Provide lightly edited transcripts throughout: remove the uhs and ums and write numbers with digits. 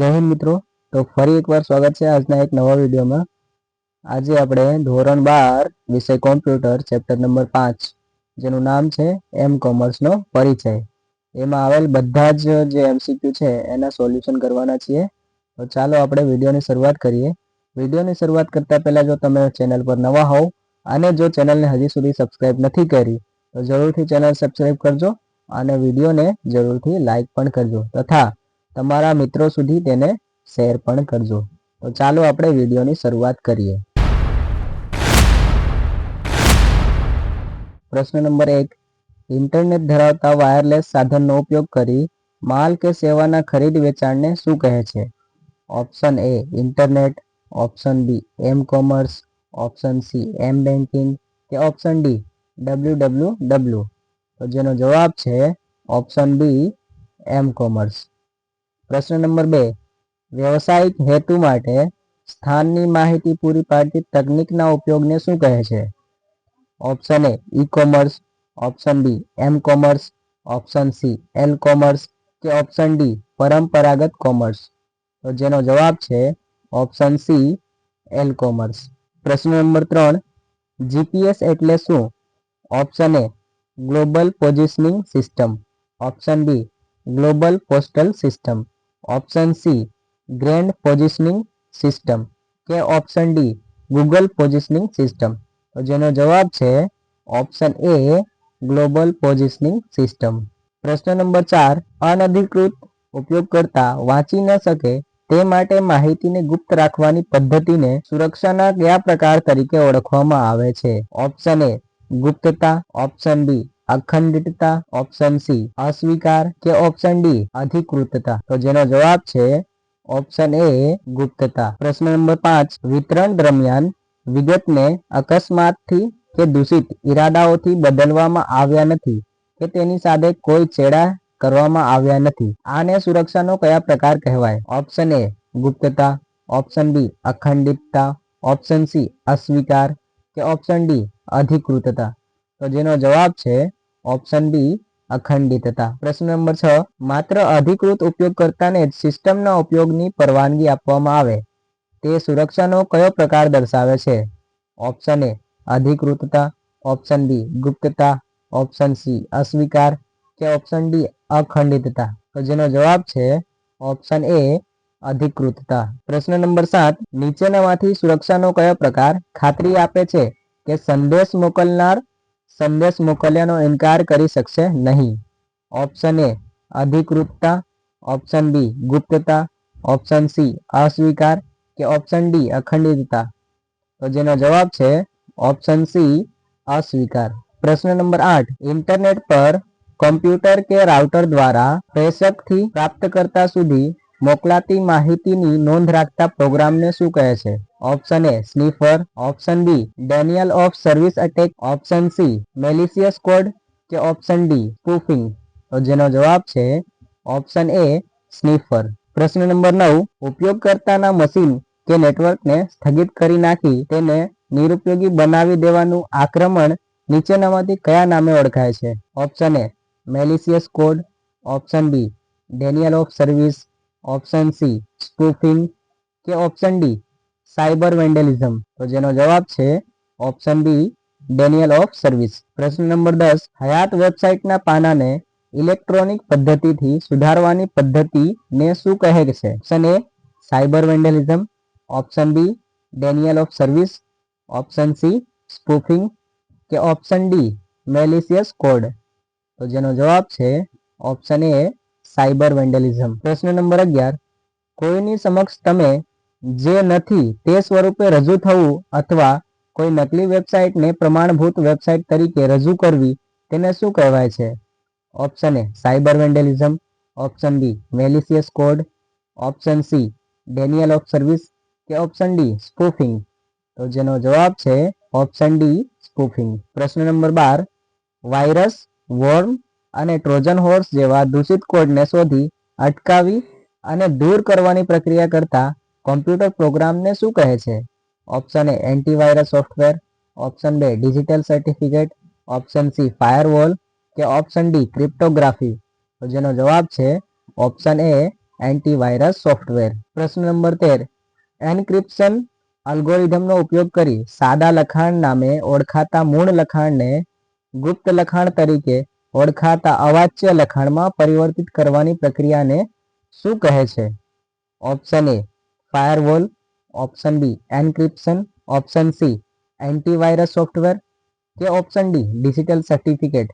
જય હિન્દ મિત્રો। તો ફરી એકવાર સ્વાગત છે આજના એક નવા વિડીયોમાં। આજે આપણે ધોરણ 12 વિષય કોમ્પ્યુટર ચેપ્ટર નંબર 5 જેનું નામ છે એમ કોમર્સનો પરિચય, એમાં આવેલ બધા જ જે એમસીક્યુ છે એના સોલ્યુશન કરવાના છીએ। તો ચાલો આપણે વિડીયોની શરૂઆત કરીએ। વિડીયોની શરૂઆત કરતાં પહેલાં જો તમે ચેનલ પર નવા હોવ અને જો ચેનલને હજી સુધી સબસ્ક્રાઈબ નથી કરી તો જરૂરથી ચેનલ સબસ્ક્રાઈબ કરજો અને વિડીયોને જરૂરથી લાઈક પણ કરજો તથા તમારા મિત્રો સુધી તેને શેર પણ કરજો। તો ચાલો આપણે વિડીયોની શરૂઆત કરીએ। પ્રશ્ન નંબર 1, ઇન્ટરનેટ ધરાવતા વાયરલેસ સાધનનો ઉપયોગ કરી માલ કે સેવાના ખરીદ વેચાણને શું કહે છે? Option A internet, option B M commerce, option C M banking કે ઓપ્શન ડી WWW। તો જેનો જવાબ છે ઓપ્શન બી એમ કોમર્સ। પ્રશ્ન નંબર 2, વ્યવસાયિક હેતુ માટે સ્થાનની માહિતી પૂરી પાડતી તકનીકના ઉપયોગને શું કહે છે? Option A e commerce, option B M commerce, option C l commerce કે ઓપ્શન ડી પરંપરાગત કોમર્સ। તો જેનો જવાબ છે ઓપ્શન સી એલ કોમર્સ। પ્રશ્ન નંબર 3, જીપીએસ એટલે શું? Option A global positioning system, option B global postal system, option C grand positioning system કે option D Google positioning system. તો જેનો જવાબ છે option A global positioning system. પ્રશ્ન number 4, અનધિકૃત ઉપયોગકર્તા વાંચી ન શકે તે માટે માહિતીને ગુપ્ત રાખવાની પદ્ધતિને સુરક્ષાના કયા પ્રકાર તરીકે ઓળખવામાં આવે છે? ઓપ્શન એ ગુપ્તતા, ઓપ્શન બી અખંડિતતા, ઓપ્શન સી અસ્વીકાર કે ઓપ્શન ડી અધિકૃતતા। તો જેનો જવાબ છે ઓપ્શન એ ગુપ્તતા। પ્રશ્ન નંબર 5, વિતરણ દરમિયાન વિગતને અકસ્માતથી કે દૂષિત ઈરાદાઓથી બદલવામાં આવ્યા નથી કે તેની સાથે કોઈ ચેડા કરવામાં આવ્યા નથી, આને સુરક્ષાનો કયા પ્રકાર કહેવાય? ઓપ્શન એ ગુપ્તતા, ઓપ્શન બી અખંડિતતા, ઓપ્શન સી અસ્વીકાર કે ઓપ્શન ડી અધિકૃતતા। તો જેનો જવાબ છે ઓપ્શન બી અખંડિતતા। પ્રશ્ન નંબર 6, માત્ર અધિકૃત ઉપયોગકર્તાને જ સિસ્ટમના ઉપયોગની પરવાનગી આપવામાં આવે તે સુરક્ષાનો કયો પ્રકાર દર્શાવે છે? ઓપ્શન એ અધિકૃતતા, ઓપ્શન બી ગુપ્તતા, ઓપ્શન સી અસ્વીકાર કે ઓપ્શન ડી અખંડિતતા। તો જેનો જવાબ છે ઓપ્શન એ અધિકૃતતા। પ્રશ્ન નંબર 7, નીચેનામાંથી સુરક્ષાનો કયો પ્રકાર ખાતરી આપે છે કે સંદેશ મોકલનાર સંદેશ મોકલ્યાનો ઇનકાર કરી શકશે નહીં? ઓપ્શન એ અધિકૃતતા, ઓપ્શન બી ગુપ્તતા, ઓપ્શન સી અસ્વીકાર કે ઓપ્શન ડી અખંડિતતા। તો જેનો જવાબ છે ઓપ્શન સી અસ્વીકાર। પ્રશ્ન નંબર 8, ઇન્ટરનેટ પર કમ્પ્યુટર કે રાઉટર દ્વારા પ્રેષકથી પ્રાપ્તકર્તા સુધી મોકલાતી માહિતીની નોંધ રાખતા પ્રોગ્રામને શું કહે છે? Option A sniffer, option B denial of service attack, option C malicious code કે ઓપ્શન ડી સ્પૂફિંગ। તો જેનો જવાબ છે ઓપ્શન એ સ્નીફર। પ્રશ્ન નંબર 9, ઉપયોગકર્તાના મશીન કે નેટવર્કને સ્થગિત કરી નાખી તેને નિરુપયોગી બનાવી દેવાનું આક્રમણ નીચેનામાંથી કયા નામે ઓળખાય છે? Option A malicious code, option B denial of service, option C spoofing કે ઓપ્શન ડી સાયબર વેન્ડેલિઝમ। તો જેનો જવાબ છે option B denial of service. પ્રશ્ન નંબર 10, હયાત વેબસાઇટના પાનાને ઇલેક્ટ્રોનિક પદ્ધતિથી સુધારવાની પદ્ધતિને શું કહે છે? Option A cyber vandalism, option B denial of service, option C spoofing કે ઓપ્શન ડી મેલિશિયસ કોડ। તો જેનો જવાબ છે ઓપ્શન એ સાયબર વેન્ડેલિઝમ। પ્રશ્ન નંબર 11, કોઈની સમક્ષ તમે જે નથી તે સ્વરૂપે રજૂ થવું અથવા કોઈ નકલી વેબસાઇટને પ્રમાણભૂત વેબસાઇટ તરીકે રજૂ કરવી તેને શું કહેવાય છે? Option A cyber vandalism, option B malicious code, option C denial of service કે ઓપ્શન ડી સ્પૂફિંગ। તો જેનો જવાબ છે ઓપ્શન ડી સ્પૂફિંગ। પ્રશ્ન નંબર 12, વાયરસ, વોર્મ અને ટ્રોજન હોર્સ જેવા દૂષિત કોડને શોધી અટકાવી અને દૂર કરવાની પ્રક્રિયા કરતા કોમ્પ્યુટર પ્રોગ્રામને શું કહે છે? Option A antivirus software, option B digital certificate, option C firewall કે ઓપ્શન ડી ક્રિપ્ટોગ્રાફી। તો જેનો જવાબ છે ઓપ્શન એ એન્ટીવાયરસ સોફ્ટવેર. પ્રશ્ન નંબર 13. એન્ક્રિપ્શન અલ્ગોરિધમનો ઉપયોગ કરી સાદા લખાણ નામે ઓળખાતા મૂળ લખાણને ગુપ્ત લખાણ તરીકે ઓળખાતા અવાચ્ય લખાણમાં પરિવર્તિત કરવાની પ્રક્રિયાને શું કહે છે? Option A firewall, option B encryption, option C antivirus software કે ઓપ્શન ડી ડિજિટલ સર્ટિફિકેટ.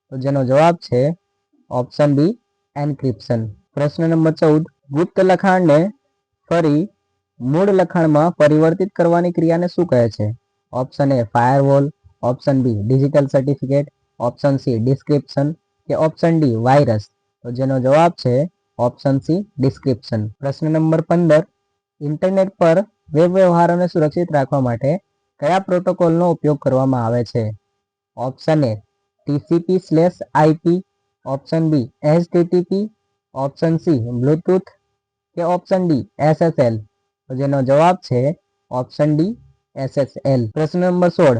તો જેનો જવાબ છે ઓપ્શન બી એન્ક્રિપ્શન. પ્રશ્ન નંબર 14. ગુપ્ત લખાણને ફરી મૂળ લખાણમાં પરિવર્તિત કરવાની ક્રિયાને શું કહે છે? Option A firewall, option B digital certificate, option C decryption કે ઓપ્શન ડી વાયરસ. તો જેનો જવાબ છે ઓપ્શન સી ડિસ્ક્રિપ્શન. પ્રશ્ન નંબર 15. ઇન્ટરનેટ પર વેબ વ્યવહારોને સુરક્ષિત રાખવા માટે કયા પ્રોટોકોલનો ઉપયોગ કરવામાં આવે છે? Option A TCP/IP, option B HTTP, option C bluetooth કે ઓપ્શન ડી SSL. તો જેનો જવાબ છે ઓપ્શન ડી SSL. પ્રશ્ન નંબર 16.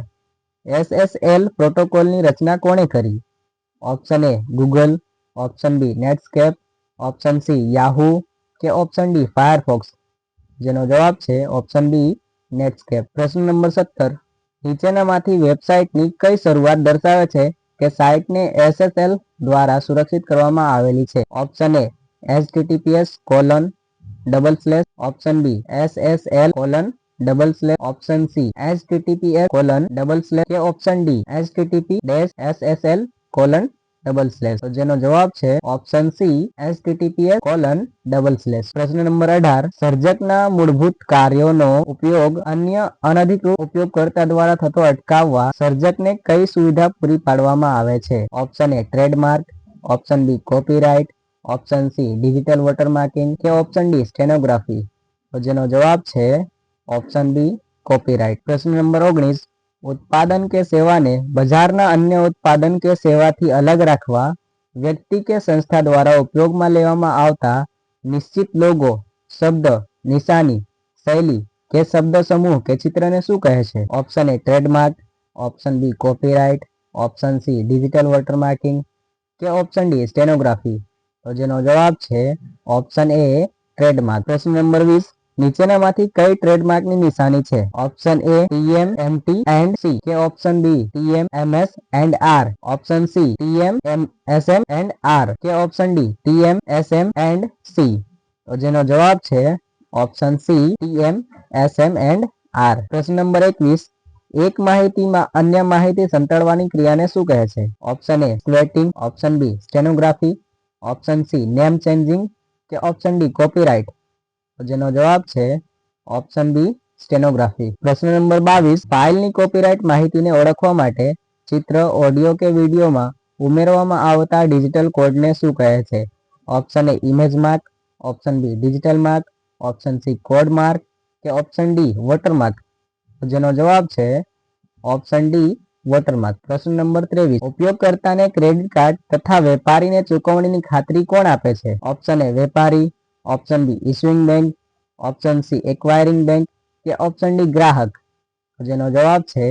SSL પ્રોટોકોલની રચના કોણે કરી? Option A Google, option B Netscape, option C Yahoo કે ઓપ્શન ડી ફાયરફોક્સ. જેનો જવાબ છે ઓપ્શન બી નેટસ્કેપ. પ્રશ્ન નંબર 17. નીચેનામાંથી વેબસાઇટની કઈ શરૂઆત દર્શાવે છે કે સાઇટને SSL દ્વારા સુરક્ષિત કરવામાં આવેલી છે? Option A https:// option B SSL:// option C https:// કે ઓપ્શન ડી http-ssl:// તો જેનો જવાબ છે ઓપ્શન સી https:// પ્રશ્ન નંબર 18. સર્જકના મૂળભૂત કાર્યોનો ઉપયોગ અન્ય અનધિકૃત ઉપયોગકર્તા દ્વારા થતો અટકાવવા સર્જકને કઈ સુવિધા પૂરી પાડવામાં આવે છે? Option A trademark, option B copyright, option C digital watermarking કે ઓપ્શન ડી સ્ટેનોગ્રાફી. તો જેનો જવાબ છે ઓપ્શન બી કોપીરાઇટ. પ્રશ્ન નંબર 19. ઉત્પાદન કે સેવાને બજારના અન્ય ઉત્પાદન કે સેવાથી અલગ રાખવા વ્યક્તિ કે સંસ્થા દ્વારા ઉપયોગમાં લેવામાં આવતા નિશ્ચિત લોગો, શબ્દ, નિશાની, શૈલી કે શબ્દ સમૂહ કે ચિત્રને શું કહે છે? Option A trademark, option B copyright, option C digital watermarking કે ઓપ્શન ડી સ્ટેનોગ્રાફી. તો જેનો જવાબ છે ઓપ્શન એ ટ્રેડમાર્ક. પ્રશ્ન નંબર 20. નીચેનામાંથી કઈ ટ્રેડમાર્કની નિશાની છે? Option A TM, MT and C કે option B TM, MS and R, option C TM, SM and R કે option D TM, SM and C. તો જેનો જવાબ છે option C TM, SM and R. પ્રશ્ન નંબર 21. એક માહિતીમાં અન્ય માહિતી સંતાડવાની ક્રિયાને શું કહે છે? Option A squatting, option B stenography, option C name changing કે ઓપ્શન ડી કોપીરાઇટ. તો જેનો જવાબ છે ઓપ્શન બી સ્ટેનોગ્રાફી. પ્રશ્ન નંબર 22. ફાઇલની કોપીરાઇટ માહિતીને ઓળખવા માટે ચિત્ર, ઓડિયો કે વિડીયોમાં ઉમેરવામાં આવતા ડિજિટલ કોડને શું કહે છે? Option A image mark, option B digital mark, option C code mark કે ઓપ્શન ડી વોટરમાર્ક. જેનો જવાબ છે ઓપ્શન ડી વોટરમાર્ક. પ્રશ્ન નંબર 23. ઉપયોગકર્તાને ક્રેડિટ કાર્ડ તથા વેપારીને ચૂકવણીની ખાતરી કોણ આપે છે? ઓપ્શન એ વેપારી, option B issuing bank, option C acquiring bank કે ઓપ્શન ડી ગ્રાહક. જેનો જવાબ છે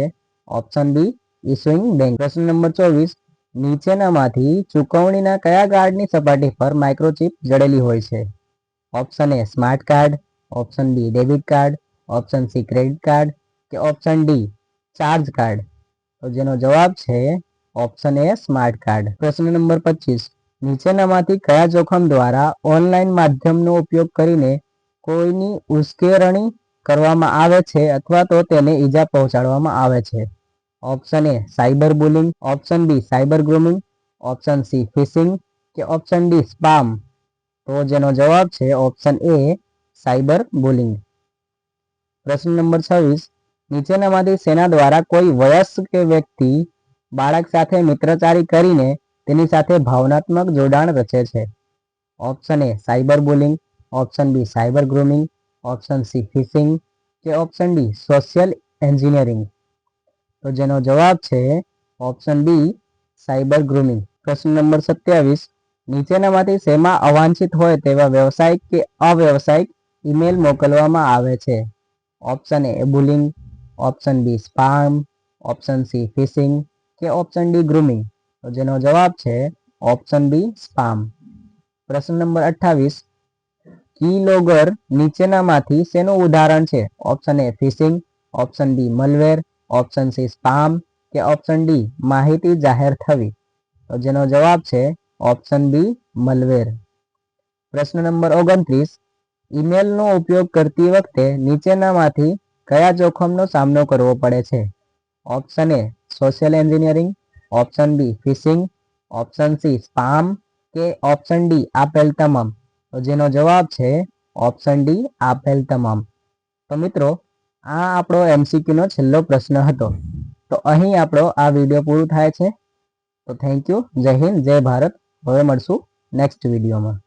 ઓપ્શન બી ઇસ્યુઇંગ બેંક. પ્રશ્ન નંબર 24. નીચેનામાંથી ચૂકવણીના કયા કાર્ડની સપાટી પર માઇક્રોચિપ જડેલી હોય છે? Option A smart card, option B debit card, option C credit card કે ઓપ્શન ડી ચાર્જ કાર્ડ. તો જેનો જવાબ છે ઓપ્શન એ સ્માર્ટ કાર્ડ. પ્રશ્ન નંબર 25. નીચેનામાંથી કયા જોખમ દ્વારા ઓનલાઈન માધ્યમનો ઉપયોગ કરીને કોઈની ઉશ્કેરણી કરવામાં આવે છે અથવા તો તેને ઈજા પહોંચાડવામાં આવે છે? Option A cyber bullying, option B cyber grooming, option C phishing કે ઓપ્શન ડી સ્પામ. તો જેનો જવાબ છે ઓપ્શન એ સાયબર બુલિંગ. પ્રશ્ન નંબર 26. નીચેનામાંથી સેના દ્વારા કોઈ વયસ્ક વ્યક્તિ બાળક સાથે મિત્રચારી કરીને તેની સાથે ભાવનાત્મક જોડાણ રચે છે? Option A cyber bullying, option B cyber grooming, option C phishing કે ઓપ્શન ડી સોશિયલ એન્જિનિયરિંગ. તો જેનો જવાબ છે ઓપ્શન બી સાયબર ગ્રુમિંગ. પ્રશ્ન નંબર 27. નીચેનામાંથી શેમાં અવાંછિત હોય તેવા વ્યવસાયિક કે અવ્યવસાયિક ઈમેલ મોકલવામાં આવે છે? Option A bullying, option B spam, option C phishing કે ઓપ્શન ડી ગ્રુમિંગ. તો જેનો જવાબ છે ઓપ્શન બી સ્પામ. પ્રશ્ન નંબર 28. કીલોગર નીચેનામાંથી શેનું ઉદાહરણ છે? Option A phishing, option B malware, option C spam કે ઓપ્શન ડી માહિતી જાહેર થવી. તો જેનો જવાબ છે ઓપ્શન બી મલવેર. પ્રશ્ન નંબર 29. ઈમેલનો ઉપયોગ કરતી વખતે નીચેનામાંથી કયા જોખમનો સામનો કરવો પડે છે? Option A social engineering, option B phishing, option C spam કે ઓપ્શન ડી આપેલ તમામ. તો જેનો જવાબ છે ઓપ્શન ડી આપેલ તમામ. તો મિત્રો આ આપણો MCQ નો છેલ્લો પ્રશ્ન હતો. તો અહીં આપણો આ વિડીયો પૂરું થાય છે. તો થેન્ક યુ. જય હિન્દ, જય ભારત. હવે મળશું નેક્સ્ટ વિડીયોમાં.